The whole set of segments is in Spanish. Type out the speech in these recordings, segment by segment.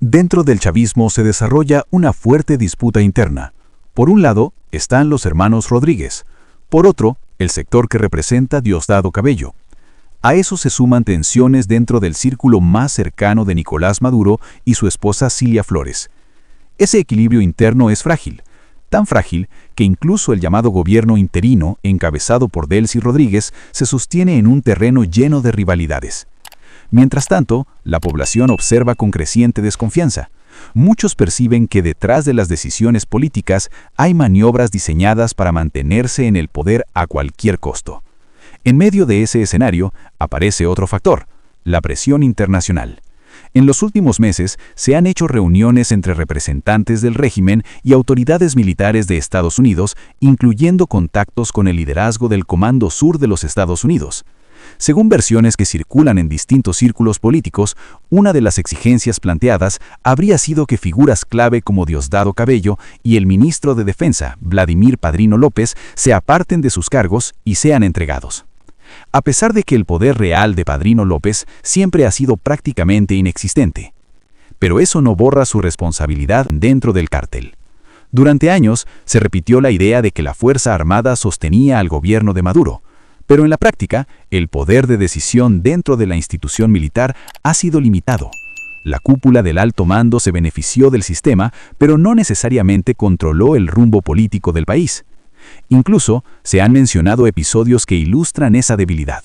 Dentro del chavismo se desarrolla una fuerte disputa interna. Por un lado, están los hermanos Rodríguez. Por otro, el sector que representa Diosdado Cabello. A eso se suman tensiones dentro del círculo más cercano de Nicolás Maduro y su esposa Cilia Flores. Ese equilibrio interno es frágil, tan frágil que incluso el llamado gobierno interino, encabezado por Delcy Rodríguez, se sostiene en un terreno lleno de rivalidades. Mientras tanto, la población observa con creciente desconfianza. Muchos perciben que detrás de las decisiones políticas hay maniobras diseñadas para mantenerse en el poder a cualquier costo. En medio de ese escenario aparece otro factor, la presión internacional. En los últimos meses se han hecho reuniones entre representantes del régimen y autoridades militares de Estados Unidos, incluyendo contactos con el liderazgo del Comando Sur de los Estados Unidos. Según versiones que circulan en distintos círculos políticos, una de las exigencias planteadas habría sido que figuras clave como Diosdado Cabello y el ministro de Defensa, Vladimir Padrino López, se aparten de sus cargos y sean entregados. A pesar de que el poder real de Padrino López siempre ha sido prácticamente inexistente. Pero eso no borra su responsabilidad dentro del cártel. Durante años se repitió la idea de que la Fuerza Armada sostenía al gobierno de Maduro, pero en la práctica, el poder de decisión dentro de la institución militar ha sido limitado. La cúpula del alto mando se benefició del sistema, pero no necesariamente controló el rumbo político del país. Incluso se han mencionado episodios que ilustran esa debilidad.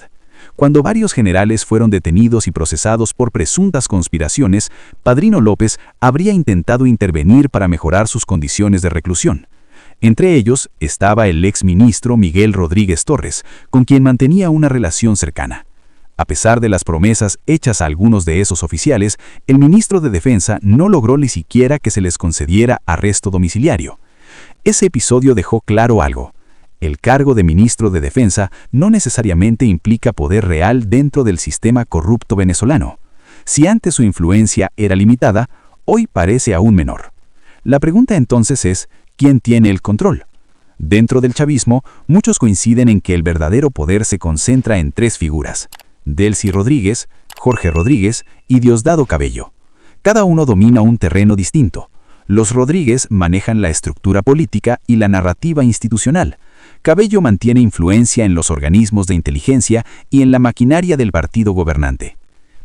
Cuando varios generales fueron detenidos y procesados por presuntas conspiraciones, Padrino López habría intentado intervenir para mejorar sus condiciones de reclusión. Entre ellos estaba el exministro Miguel Rodríguez Torres, con quien mantenía una relación cercana. A pesar de las promesas hechas a algunos de esos oficiales, el ministro de Defensa no logró ni siquiera que se les concediera arresto domiciliario. Ese episodio dejó claro algo. El cargo de ministro de Defensa no necesariamente implica poder real dentro del sistema corrupto venezolano. Si antes su influencia era limitada, hoy parece aún menor. La pregunta entonces es, ¿quién tiene el control? Dentro del chavismo, muchos coinciden en que el verdadero poder se concentra en tres figuras: Delcy Rodríguez, Jorge Rodríguez y Diosdado Cabello. Cada uno domina un terreno distinto. Los Rodríguez manejan la estructura política y la narrativa institucional. Cabello mantiene influencia en los organismos de inteligencia y en la maquinaria del partido gobernante.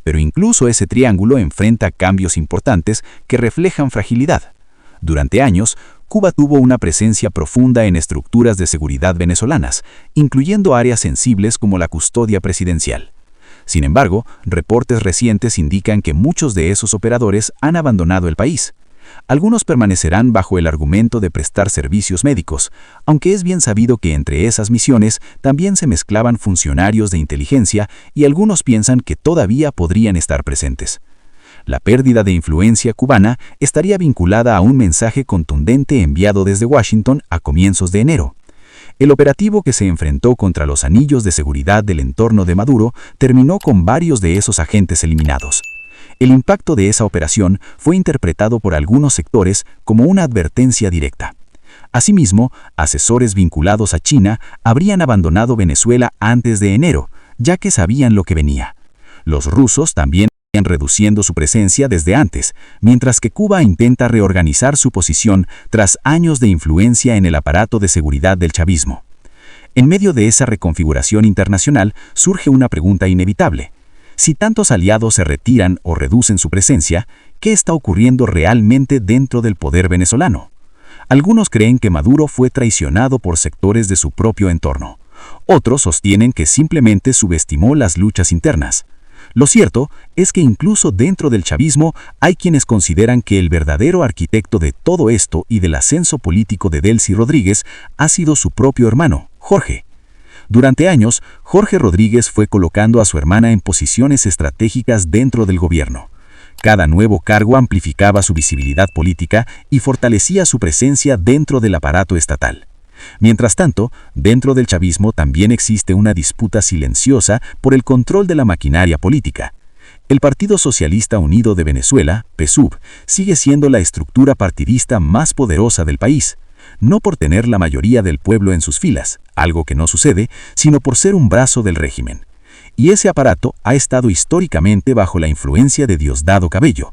Pero incluso ese triángulo enfrenta cambios importantes que reflejan fragilidad. Durante años, Cuba tuvo una presencia profunda en estructuras de seguridad venezolanas, incluyendo áreas sensibles como la custodia presidencial. Sin embargo, reportes recientes indican que muchos de esos operadores han abandonado el país. Algunos permanecerán bajo el argumento de prestar servicios médicos, aunque es bien sabido que entre esas misiones también se mezclaban funcionarios de inteligencia y algunos piensan que todavía podrían estar presentes. La pérdida de influencia cubana estaría vinculada a un mensaje contundente enviado desde Washington a comienzos de enero. El operativo que se enfrentó contra los anillos de seguridad del entorno de Maduro terminó con varios de esos agentes eliminados. El impacto de esa operación fue interpretado por algunos sectores como una advertencia directa. Asimismo, asesores vinculados a China habrían abandonado Venezuela antes de enero, ya que sabían lo que venía. Los rusos también reduciendo su presencia desde antes, mientras que Cuba intenta reorganizar su posición tras años de influencia en el aparato de seguridad del chavismo. En medio de esa reconfiguración internacional surge una pregunta inevitable. Si tantos aliados se retiran o reducen su presencia, ¿qué está ocurriendo realmente dentro del poder venezolano? Algunos creen que Maduro fue traicionado por sectores de su propio entorno. Otros sostienen que simplemente subestimó las luchas internas. Lo cierto es que incluso dentro del chavismo hay quienes consideran que el verdadero arquitecto de todo esto y del ascenso político de Delcy Rodríguez ha sido su propio hermano, Jorge. Durante años, Jorge Rodríguez fue colocando a su hermana en posiciones estratégicas dentro del gobierno. Cada nuevo cargo amplificaba su visibilidad política y fortalecía su presencia dentro del aparato estatal. Mientras tanto, dentro del chavismo también existe una disputa silenciosa por el control de la maquinaria política. El Partido Socialista Unido de Venezuela, PSUV, sigue siendo la estructura partidista más poderosa del país, no por tener la mayoría del pueblo en sus filas, algo que no sucede, sino por ser un brazo del régimen. Y ese aparato ha estado históricamente bajo la influencia de Diosdado Cabello.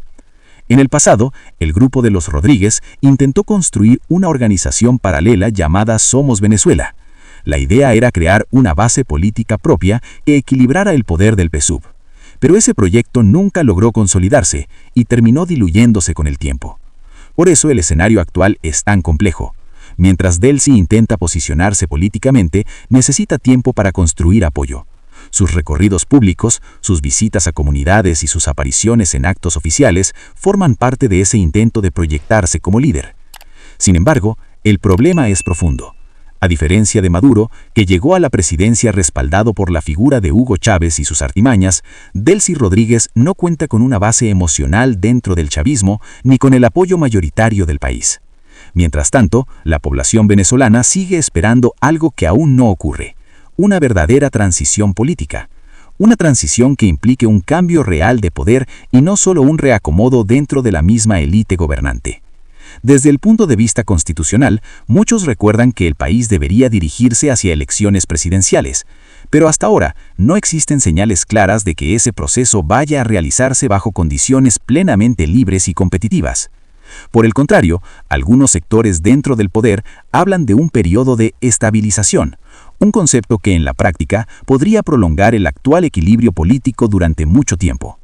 En el pasado, el grupo de los Rodríguez intentó construir una organización paralela llamada Somos Venezuela. La idea era crear una base política propia que equilibrara el poder del PSUV. Pero ese proyecto nunca logró consolidarse y terminó diluyéndose con el tiempo. Por eso el escenario actual es tan complejo. Mientras Delcy intenta posicionarse políticamente, necesita tiempo para construir apoyo. Sus recorridos públicos, sus visitas a comunidades y sus apariciones en actos oficiales forman parte de ese intento de proyectarse como líder. Sin embargo, el problema es profundo. A diferencia de Maduro, que llegó a la presidencia respaldado por la figura de Hugo Chávez y sus artimañas, Delcy Rodríguez no cuenta con una base emocional dentro del chavismo ni con el apoyo mayoritario del país. Mientras tanto, la población venezolana sigue esperando algo que aún no ocurre: una verdadera transición política. Una transición que implique un cambio real de poder y no solo un reacomodo dentro de la misma élite gobernante. Desde el punto de vista constitucional, muchos recuerdan que el país debería dirigirse hacia elecciones presidenciales, pero hasta ahora no existen señales claras de que ese proceso vaya a realizarse bajo condiciones plenamente libres y competitivas. Por el contrario, algunos sectores dentro del poder hablan de un periodo de estabilización, un concepto que en la práctica podría prolongar el actual equilibrio político durante mucho tiempo.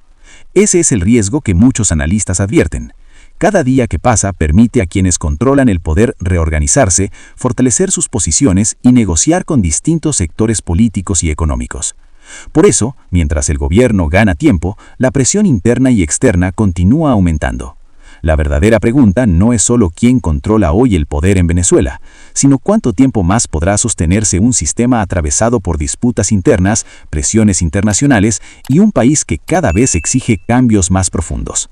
Ese es el riesgo que muchos analistas advierten. Cada día que pasa permite a quienes controlan el poder reorganizarse, fortalecer sus posiciones y negociar con distintos sectores políticos y económicos. Por eso, mientras el gobierno gana tiempo, la presión interna y externa continúa aumentando. La verdadera pregunta no es solo quién controla hoy el poder en Venezuela, sino cuánto tiempo más podrá sostenerse un sistema atravesado por disputas internas, presiones internacionales y un país que cada vez exige cambios más profundos.